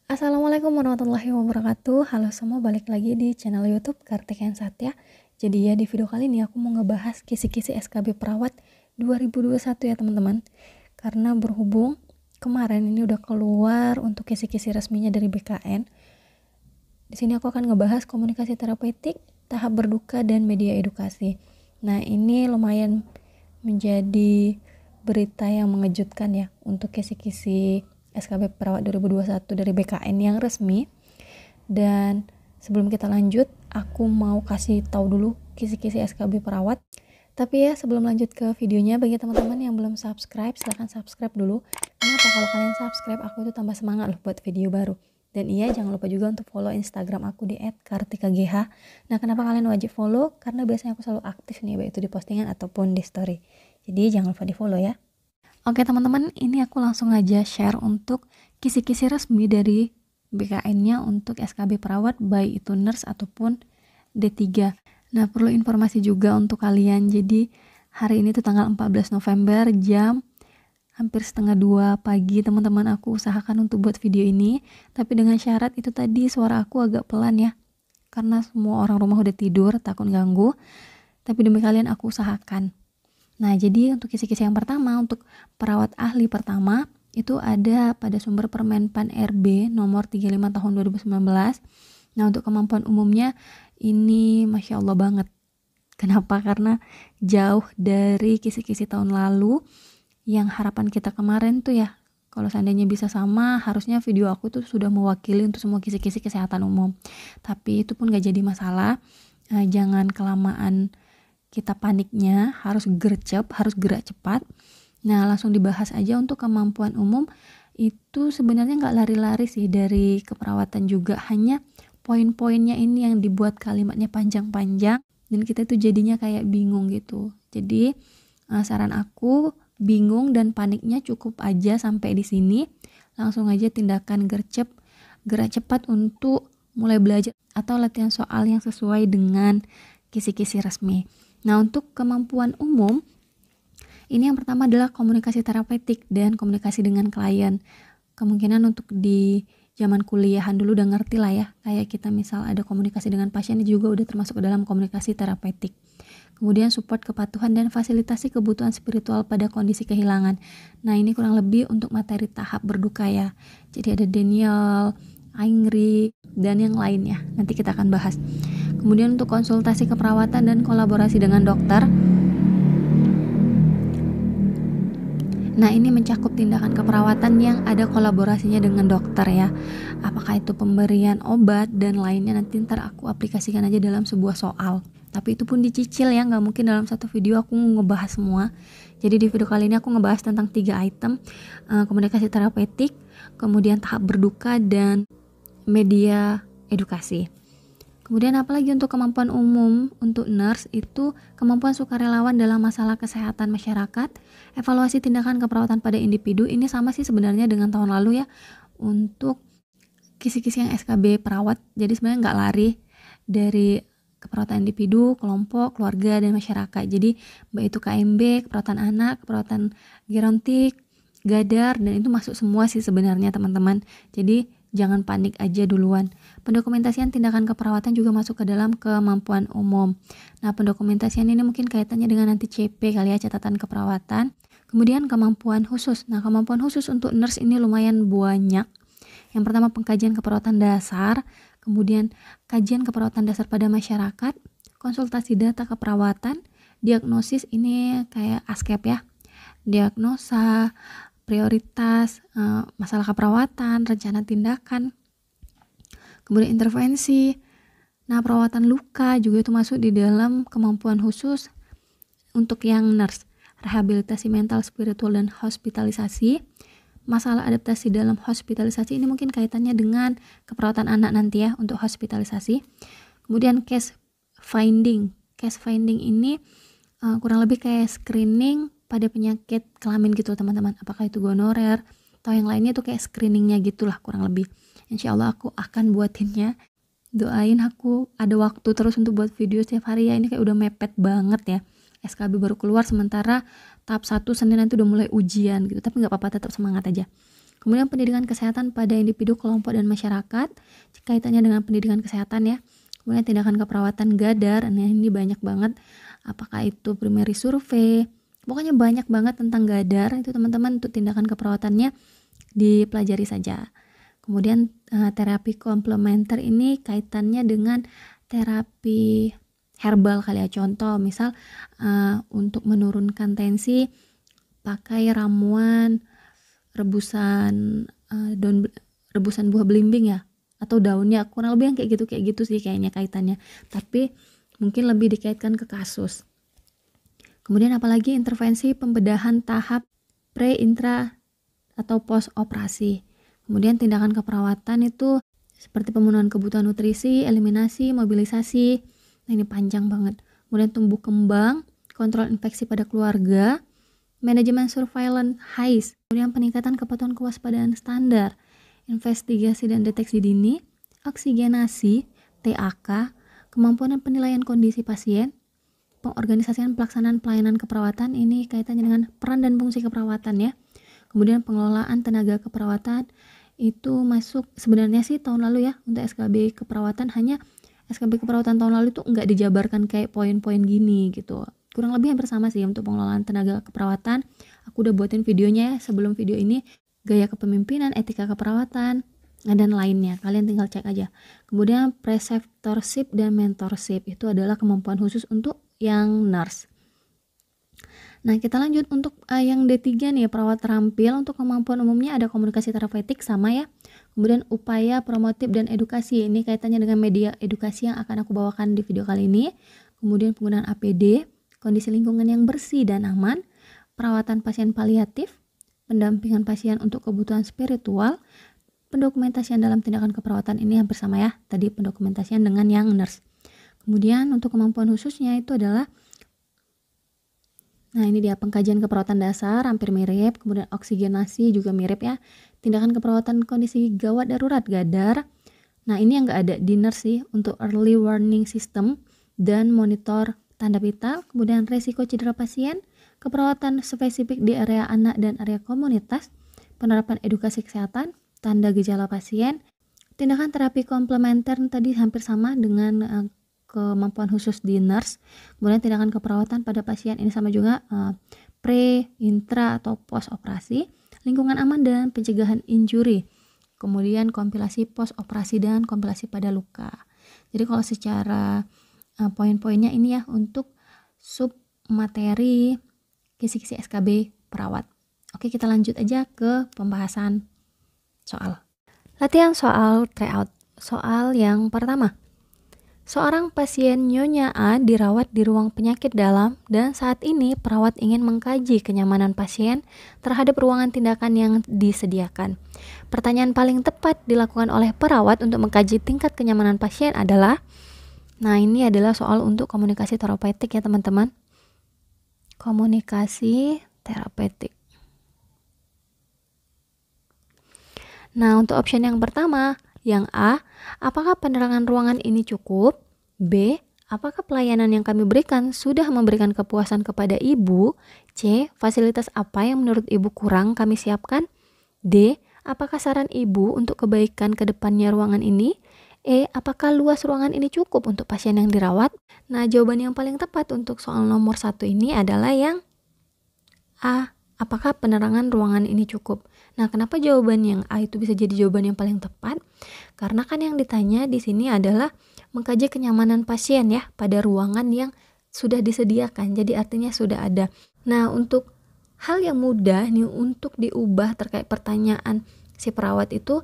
Assalamualaikum warahmatullahi wabarakatuh. Halo semua, balik lagi di channel YouTube Kartikeyan Satya. Jadi ya, di video kali ini aku mau ngebahas kisi-kisi SKB Perawat 2021 ya teman-teman. Karena berhubung kemarin ini udah keluar untuk kisi-kisi resminya dari BKN. Di sini aku akan ngebahas komunikasi terapeutik, tahap berduka, dan media edukasi. Nah, ini lumayan menjadi berita yang mengejutkan ya untuk kisi-kisi SKB Perawat 2021 dari BKN yang resmi. Dan sebelum kita lanjut, aku mau kasih tahu dulu kisi-kisi SKB Perawat. Tapi ya, sebelum lanjut ke videonya, bagi teman-teman yang belum subscribe, silahkan subscribe dulu. Kenapa? Kalau kalian subscribe, aku itu tambah semangat loh buat video baru. Dan iya, jangan lupa juga untuk follow Instagram aku di @kartikagh. Nah, kenapa kalian wajib follow? Karena biasanya aku selalu aktif nih, baik itu di postingan ataupun di story. Jadi jangan lupa di follow ya. Oke teman-teman, ini aku langsung aja share untuk kisi-kisi resmi dari BKN-nya untuk SKB Perawat, baik itu nurse ataupun D3. Nah, perlu informasi juga untuk kalian. Jadi hari ini tuh tanggal 14 November jam hampir setengah 2 pagi, teman-teman, aku usahakan untuk buat video ini. Tapi dengan syarat itu tadi suara aku agak pelan ya, karena semua orang rumah udah tidur, takut ganggu. Tapi demi kalian aku usahakan. Nah, jadi untuk kisi-kisi yang pertama, untuk perawat ahli pertama, itu ada pada sumber Permenpan RB nomor 35 tahun 2019. Nah, untuk kemampuan umumnya, ini Masya Allah banget. Kenapa? Karena jauh dari kisi-kisi tahun lalu, yang harapan kita kemarin tuh ya, kalau seandainya bisa sama, harusnya video aku tuh sudah mewakili untuk semua kisi-kisi kesehatan umum. Tapi itu pun gak jadi masalah. Jangan kelamaan kita paniknya, harus gercep, harus gerak cepat. Nah, langsung dibahas aja. Untuk kemampuan umum itu sebenarnya nggak lari-lari sih dari keperawatan juga, hanya poin-poinnya ini yang dibuat kalimatnya panjang-panjang dan kita tuh jadinya kayak bingung gitu. Jadi saran aku, bingung dan paniknya cukup aja sampai di sini. Langsung aja tindakan gercep, gerak cepat untuk mulai belajar atau latihan soal yang sesuai dengan kisi-kisi resmi. Nah, untuk kemampuan umum, ini yang pertama adalah komunikasi terapeutik dan komunikasi dengan klien. Kemungkinan untuk di zaman kuliahan dulu udah ngerti lah ya, kayak kita misal ada komunikasi dengan pasien juga udah termasuk ke dalam komunikasi terapeutik. Kemudian support kepatuhan dan fasilitasi kebutuhan spiritual pada kondisi kehilangan. Nah, ini kurang lebih untuk materi tahap berduka ya. Jadi ada Daniel, Aingri, dan yang lainnya. Nanti kita akan bahas. Kemudian untuk konsultasi keperawatan dan kolaborasi dengan dokter. Nah, ini mencakup tindakan keperawatan yang ada kolaborasinya dengan dokter ya. Apakah itu pemberian obat dan lainnya, nanti ntar aku aplikasikan aja dalam sebuah soal. Tapi itu pun dicicil ya, nggak mungkin dalam satu video aku ngebahas semua. Jadi di video kali ini aku ngebahas tentang 3 item, komunikasi terapeutik, kemudian tahap berduka, dan media edukasi. Kemudian apalagi untuk kemampuan umum untuk nurse itu kemampuan sukarelawan dalam masalah kesehatan masyarakat, evaluasi tindakan keperawatan pada individu. Ini sama sih sebenarnya dengan tahun lalu ya untuk kisi-kisi yang SKB perawat. Jadi sebenarnya nggak lari dari keperawatan individu, kelompok, keluarga, dan masyarakat. Jadi baik itu KMB, keperawatan anak, keperawatan gerontik, gadar, dan itu masuk semua sih sebenarnya teman-teman. Jadi jangan panik aja duluan. Pendokumentasian tindakan keperawatan juga masuk ke dalam kemampuan umum. Nah, pendokumentasian ini mungkin kaitannya dengan nanti CP kali ya, catatan keperawatan. Kemudian kemampuan khusus. Nah, kemampuan khusus untuk nurse ini lumayan banyak. Yang pertama pengkajian keperawatan dasar, kemudian kajian keperawatan dasar pada masyarakat, konsultasi data keperawatan, diagnosis ini kayak ASKEP ya, diagnosa, prioritas, masalah keperawatan, rencana tindakan, kemudian intervensi. Nah, perawatan luka juga itu masuk di dalam kemampuan khusus untuk yang nurse. Rehabilitasi mental, spiritual, dan hospitalisasi. Masalah adaptasi dalam hospitalisasi ini mungkin kaitannya dengan keperawatan anak nanti ya untuk hospitalisasi. Kemudian case finding. Case finding ini kurang lebih kayak screening pada penyakit kelamin gitu teman-teman, apakah itu gonorer atau yang lainnya, itu kayak screeningnya gitulah kurang lebih. Insya Allah aku akan buatinnya, doain aku ada waktu terus untuk buat video setiap hari ya. Ini kayak udah mepet banget ya, SKB baru keluar sementara tahap 1 Senin nanti udah mulai ujian gitu, tapi nggak apa-apa, tetap semangat aja. Kemudian pendidikan kesehatan pada individu, kelompok, dan masyarakat, kaitannya dengan pendidikan kesehatan ya. Kemudian tindakan keperawatan gadar, nah ini banyak banget, apakah itu primary survey, pokoknya banyak banget tentang gadar, itu teman-teman untuk tindakan keperawatannya dipelajari saja. Kemudian terapi komplementer ini kaitannya dengan terapi herbal kali ya, contoh misal untuk menurunkan tensi pakai ramuan rebusan rebusan buah belimbing ya, atau daunnya, kurang lebih yang kayak gitu sih kayaknya kaitannya, tapi mungkin lebih dikaitkan ke kasus. Kemudian apalagi intervensi pembedahan tahap pre, intra, atau post operasi. Kemudian tindakan keperawatan itu seperti pemenuhan kebutuhan nutrisi, eliminasi, mobilisasi. Nah ini panjang banget. Kemudian tumbuh kembang, kontrol infeksi pada keluarga, manajemen surveillance HAIS, kemudian peningkatan kepatuhan kewaspadaan standar, investigasi dan deteksi dini, oksigenasi, TAK, kemampuan dan penilaian kondisi pasien, pengorganisasian pelaksanaan pelayanan keperawatan, ini kaitannya dengan peran dan fungsi keperawatan ya. Kemudian pengelolaan tenaga keperawatan itu masuk sebenarnya sih tahun lalu ya, untuk SKB keperawatan, hanya SKB keperawatan tahun lalu itu nggak dijabarkan kayak poin-poin gini gitu. Kurang lebih hampir sama sih untuk pengelolaan tenaga keperawatan. Aku udah buatin videonya ya sebelum video ini, gaya kepemimpinan, etika keperawatan, dan lainnya. Kalian tinggal cek aja. Kemudian preceptorship dan mentorship itu adalah kemampuan khusus untuk yang nurse. Nah kita lanjut untuk yang D3 nih, perawat terampil. Untuk kemampuan umumnya ada komunikasi terapeutik sama ya. Kemudian upaya promotif dan edukasi, ini kaitannya dengan media edukasi yang akan aku bawakan di video kali ini. Kemudian penggunaan APD, kondisi lingkungan yang bersih dan aman, perawatan pasien paliatif, pendampingan pasien untuk kebutuhan spiritual, pendokumentasian dalam tindakan keperawatan, ini hampir sama ya, tadi pendokumentasian dengan yang nurse. Kemudian untuk kemampuan khususnya itu adalah, nah ini dia pengkajian keperawatan dasar, hampir mirip, kemudian oksigenasi juga mirip ya, tindakan keperawatan kondisi gawat darurat gadar. Nah ini yang nggak ada di nurse sih, untuk early warning system dan monitor tanda vital, kemudian resiko cedera pasien, keperawatan spesifik di area anak dan area komunitas, penerapan edukasi kesehatan, tanda gejala pasien, tindakan terapi komplementer tadi hampir sama dengan kemampuan khusus di nurse. Kemudian tindakan keperawatan pada pasien ini sama juga, pre, intra, atau post operasi, lingkungan aman dan pencegahan injury, kemudian kompilasi post operasi dan kompilasi pada luka. Jadi kalau secara poin-poinnya ini ya untuk sub materi kisi-kisi SKB perawat. Oke, kita lanjut aja ke pembahasan soal. Latihan soal tryout. Soal yang pertama. Seorang pasien Nyonya A dirawat di ruang penyakit dalam dan saat ini perawat ingin mengkaji kenyamanan pasien terhadap ruangan tindakan yang disediakan. Pertanyaan paling tepat dilakukan oleh perawat untuk mengkaji tingkat kenyamanan pasien adalah, nah ini adalah soal untuk komunikasi terapeutik ya teman-teman. Komunikasi terapeutik. Nah untuk option yang pertama, yang A, apakah penerangan ruangan ini cukup? B, apakah pelayanan yang kami berikan sudah memberikan kepuasan kepada ibu? C, fasilitas apa yang menurut ibu kurang kami siapkan? D, apakah saran ibu untuk kebaikan ke depannya ruangan ini? E, apakah luas ruangan ini cukup untuk pasien yang dirawat? Nah, jawaban yang paling tepat untuk soal nomor 1 ini adalah yang A, apakah penerangan ruangan ini cukup? Nah, kenapa jawaban yang A itu bisa jadi jawaban yang paling tepat? Karena kan yang ditanya di sini adalah mengkaji kenyamanan pasien ya pada ruangan yang sudah disediakan. Jadi artinya sudah ada. Nah, untuk hal yang mudah nih untuk diubah terkait pertanyaan si perawat itu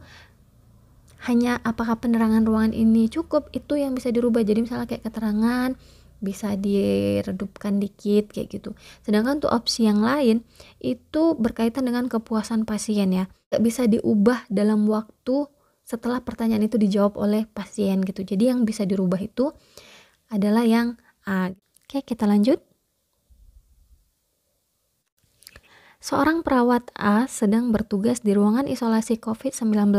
hanya apakah penerangan ruangan ini cukup, itu yang bisa dirubah. Jadi misalnya kayak keterangan bisa diredupkan dikit kayak gitu. Sedangkan untuk opsi yang lain itu berkaitan dengan kepuasan pasien ya. Gak bisa diubah dalam waktu setelah pertanyaan itu dijawab oleh pasien gitu. Jadi yang bisa dirubah itu adalah yang A. Oke, kita lanjut. Seorang perawat A sedang bertugas di ruangan isolasi COVID-19,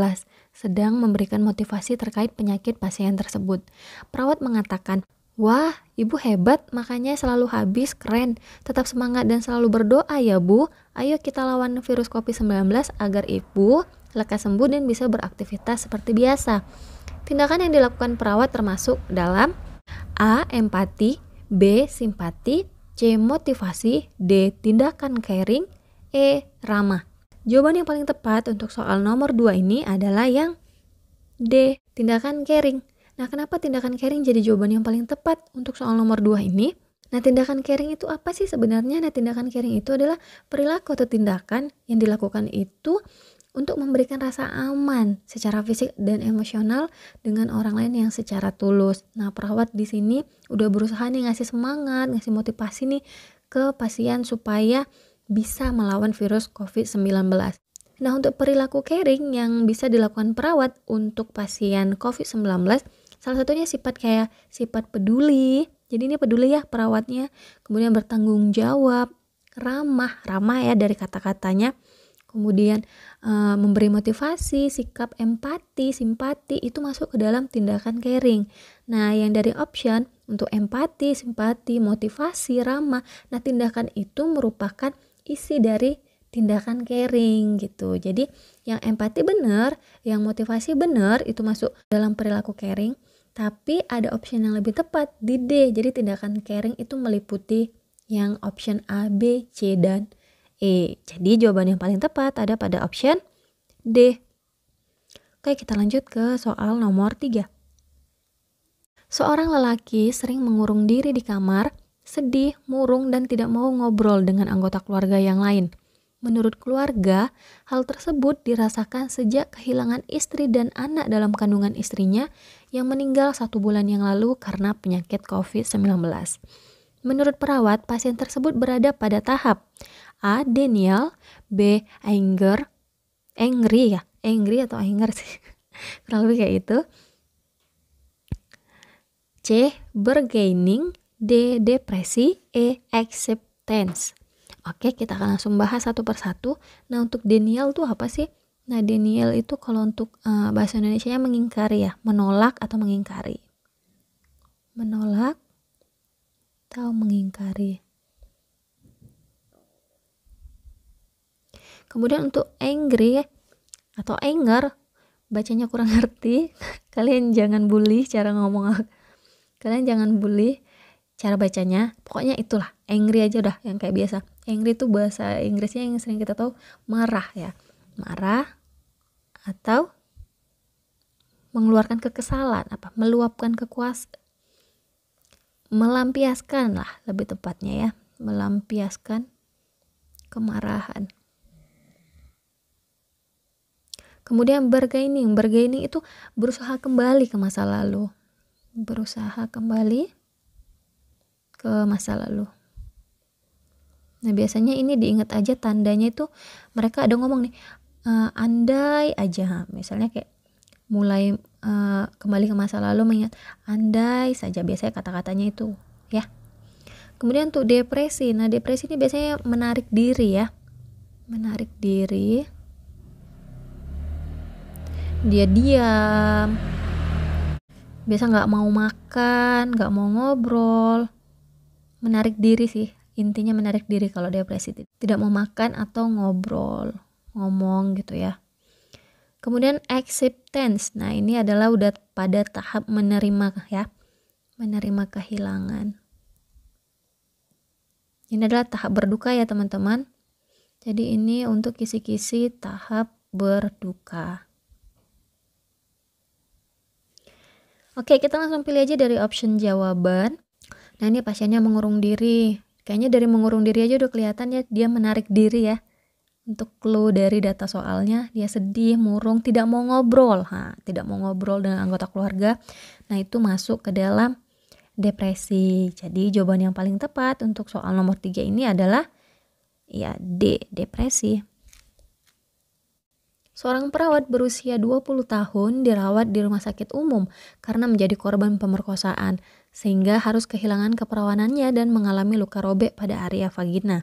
sedang memberikan motivasi terkait penyakit pasien tersebut. Perawat mengatakan, Wah, Ibu hebat, makanya selalu habis, keren. Tetap semangat dan selalu berdoa ya Bu. Ayo kita lawan virus COVID-19 agar Ibu lekas sembuh dan bisa beraktivitas seperti biasa. Tindakan yang dilakukan perawat termasuk dalam A. Empati, B. Simpati, C. Motivasi, D. Tindakan caring, E. Ramah. Jawaban yang paling tepat untuk soal nomor 2 ini adalah yang D. Tindakan caring. Nah, kenapa tindakan caring jadi jawaban yang paling tepat untuk soal nomor 2 ini? Nah, tindakan caring itu apa sih sebenarnya? Nah, tindakan caring itu adalah perilaku atau tindakan yang dilakukan itu untuk memberikan rasa aman secara fisik dan emosional dengan orang lain yang secara tulus. Nah, perawat di sini udah berusaha nih ngasih semangat, ngasih motivasi nih ke pasien supaya bisa melawan virus COVID-19. Nah, untuk perilaku caring yang bisa dilakukan perawat untuk pasien COVID-19, salah satunya sifat peduli. Jadi ini peduli ya perawatnya. Kemudian bertanggung jawab, ramah ya dari kata-katanya. Kemudian memberi motivasi, sikap empati, simpati itu masuk ke dalam tindakan caring. Nah, yang dari option untuk empati, simpati, motivasi, ramah. Nah, tindakan itu merupakan isi dari tindakan caring gitu. Jadi yang empati benar, yang motivasi benar itu masuk dalam perilaku caring. Tapi ada option yang lebih tepat di D. Jadi tindakan caring itu meliputi yang option A, B, C, dan E. Jadi jawaban yang paling tepat ada pada option D. Oke, kita lanjut ke soal nomor 3. Seorang lelaki sering mengurung diri di kamar, sedih, murung, dan tidak mau ngobrol dengan anggota keluarga yang lain. Menurut keluarga, hal tersebut dirasakan sejak kehilangan istri dan anak dalam kandungan istrinya yang meninggal 1 bulan yang lalu karena penyakit COVID-19. Menurut perawat, pasien tersebut berada pada tahap A. Denial, B. Angry atau anger sih, kurang lebih kayak itu. C. Bargaining, D. Depresi, E. Acceptance. Oke, kita akan langsung bahas satu persatu. Nah, untuk denial tuh apa sih? Nah, denial itu kalau untuk bahasa Indonesianya mengingkari ya, menolak atau mengingkari. Menolak atau mengingkari. Kemudian untuk angry atau anger, bacanya kurang ngerti. Kalian jangan bully cara ngomong. Kalian jangan bully cara bacanya. Pokoknya itulah, angry aja udah yang kayak biasa. Angry itu bahasa Inggrisnya yang sering kita tahu marah ya. Marah atau mengeluarkan kekesalan, meluapkan melampiaskan lah lebih tepatnya ya. Melampiaskan kemarahan. Kemudian bargaining itu berusaha kembali ke masa lalu. Berusaha kembali ke masa lalu. Nah, biasanya ini diingat aja tandanya itu mereka ada ngomong nih, andai aja, misalnya kayak mulai kembali ke masa lalu mengingat andai saja, biasanya kata-katanya itu ya. Kemudian untuk depresi, nah depresi ini biasanya menarik diri ya, menarik diri, dia diam, biasa nggak mau makan, nggak mau ngobrol, menarik diri sih. Intinya menarik diri kalau depresi, tidak mau makan atau ngomong gitu ya. Kemudian acceptance, nah ini adalah udah pada tahap menerima ya, menerima kehilangan. Ini adalah tahap berduka ya teman-teman. Jadi ini untuk kisi-kisi tahap berduka. Oke, kita langsung pilih aja dari option jawaban. Nah, ini pasiennya mengurung diri. Kayaknya dari mengurung diri aja udah kelihatan ya, dia menarik diri ya. Untuk clue dari data soalnya, dia sedih, murung, tidak mau ngobrol. Tidak mau ngobrol dengan anggota keluarga. Nah, itu masuk ke dalam depresi. Jadi, jawaban yang paling tepat untuk soal nomor 3 ini adalah ya D, depresi. Seorang perawat berusia 20 tahun dirawat di rumah sakit umum karena menjadi korban pemerkosaan, sehingga harus kehilangan keperawanannya dan mengalami luka robek pada area vagina.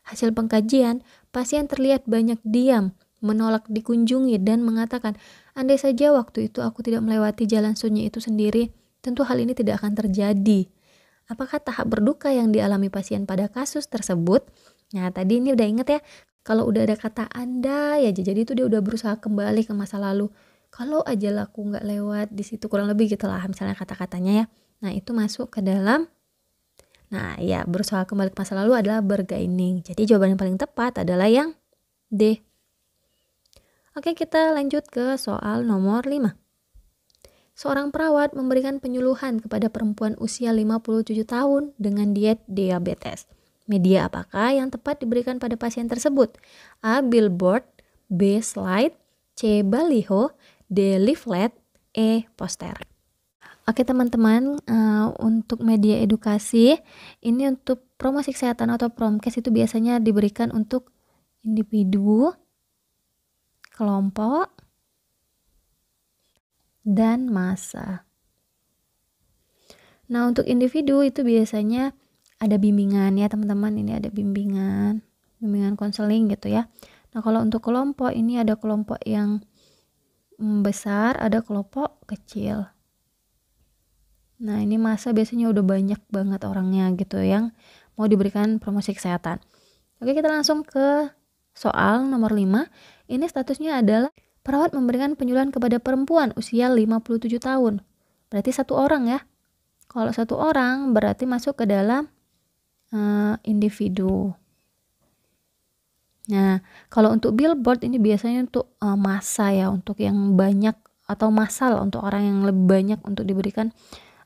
Hasil pengkajian, pasien terlihat banyak diam, menolak dikunjungi dan mengatakan, andai saja waktu itu aku tidak melewati jalan sunyi itu sendiri, tentu hal ini tidak akan terjadi. Apakah tahap berduka yang dialami pasien pada kasus tersebut? Nah, tadi ini udah inget ya, kalau udah ada kata andai aja, jadi itu dia udah berusaha kembali ke masa lalu. Kalau aja laku nggak lewat di situ, kurang lebih gitulah misalnya kata-katanya ya. Nah, itu masuk ke dalam, nah ya, berusaha kembali ke masa lalu adalah bergaining. Jadi jawaban yang paling tepat adalah yang D. Oke, kita lanjut ke soal nomor 5. Seorang perawat memberikan penyuluhan kepada perempuan usia 57 tahun dengan diet diabetes. Media apakah yang tepat diberikan pada pasien tersebut? A. Billboard, B. Slide, C. Baliho, D. Leaflet, E. Poster. Oke teman-teman, untuk media edukasi ini untuk promosi kesehatan atau promkes itu biasanya diberikan untuk individu, kelompok, dan massa. Nah, untuk individu itu biasanya ada bimbingan ya teman-teman, ini ada bimbingan konseling gitu ya. Nah, kalau untuk kelompok ini ada kelompok yang besar, ada kelompok kecil. Nah, ini masa biasanya udah banyak banget orangnya gitu yang mau diberikan promosi kesehatan. Oke, kita langsung ke soal nomor 5. Ini statusnya adalah perawat memberikan penyuluhan kepada perempuan usia 57 tahun. Berarti satu orang ya. Kalau satu orang berarti masuk ke dalam individu. Nah, kalau untuk billboard ini biasanya untuk massa ya, untuk yang banyak atau massal, untuk orang yang lebih banyak untuk diberikan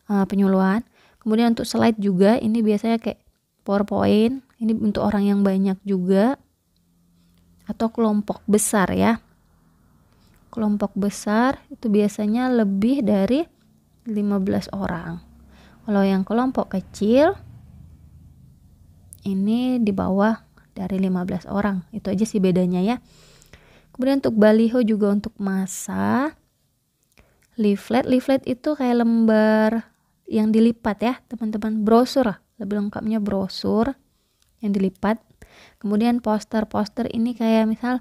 penyuluhan. Kemudian untuk slide juga ini biasanya kayak PowerPoint, ini untuk orang yang banyak juga, atau kelompok besar ya. Kelompok besar itu biasanya lebih dari 15 orang. Kalau yang kelompok kecil ini di bawah dari 15 orang. Itu aja sih bedanya ya. Kemudian untuk baliho juga untuk massa. Leaflet itu kayak lembar yang dilipat ya teman-teman, brosur, lebih lengkapnya brosur yang dilipat. Kemudian poster ini kayak misal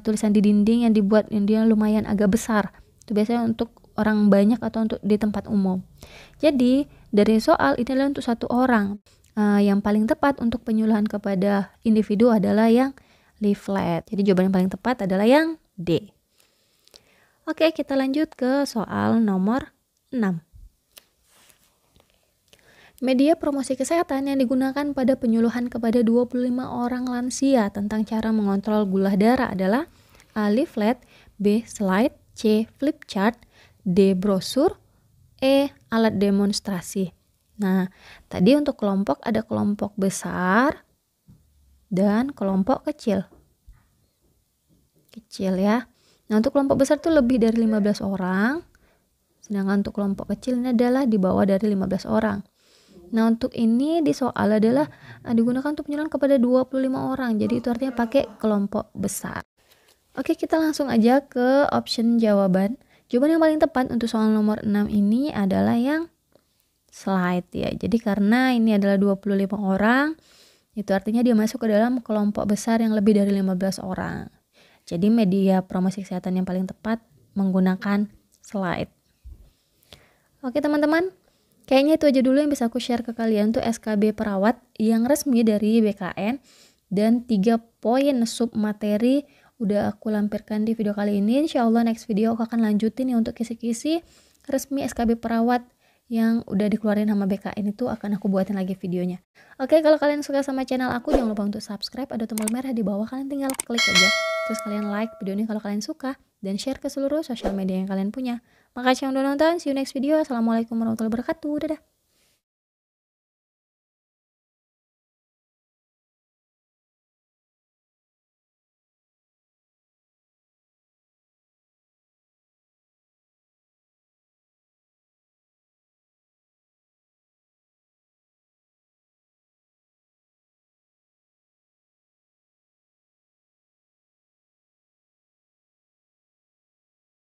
tulisan di dinding yang dibuat yang dia lumayan agak besar, itu biasanya untuk orang banyak atau untuk di tempat umum. Jadi dari soal ini adalah untuk satu orang. Yang paling tepat untuk penyuluhan kepada individu adalah yang leaflet. Jadi jawaban yang paling tepat adalah yang D. Oke, kita lanjut ke soal nomor 6. Media promosi kesehatan yang digunakan pada penyuluhan kepada 25 orang lansia tentang cara mengontrol gula darah adalah A. Leaflet, B. Slide, C. Flip chart, D. Brosur, E. Alat demonstrasi. Nah, tadi untuk kelompok ada kelompok besar dan kelompok kecil. Kecil ya. Nah, untuk kelompok besar itu lebih dari 15 orang. Sedangkan untuk kelompok kecil ini adalah di bawah dari 15 orang. Nah, untuk ini di soal adalah digunakan untuk penyuluhan kepada 25 orang. Jadi itu artinya pakai kelompok besar. Oke, kita langsung aja ke option jawaban. Jawaban yang paling tepat untuk soal nomor 6 ini adalah yang slide ya. Jadi karena ini adalah 25 orang, itu artinya dia masuk ke dalam kelompok besar yang lebih dari 15 orang. Jadi media promosi kesehatan yang paling tepat menggunakan slide. Oke teman-teman, kayaknya itu aja dulu yang bisa aku share ke kalian tuh SKB perawat yang resmi dari BKN, dan 3 poin sub materi udah aku lampirkan di video kali ini. Insya Allah next video aku akan lanjutin ya untuk kisi-kisi resmi SKB perawat yang udah dikeluarin sama BKN, itu akan aku buatin lagi videonya. Oke, kalau kalian suka sama channel aku jangan lupa untuk subscribe, ada tombol merah di bawah, kalian tinggal klik aja. Terus kalian like video ini kalau kalian suka, dan share ke seluruh sosial media yang kalian punya. Makasih yang udah nonton, see you next video. Assalamualaikum warahmatullahi wabarakatuh, dadah.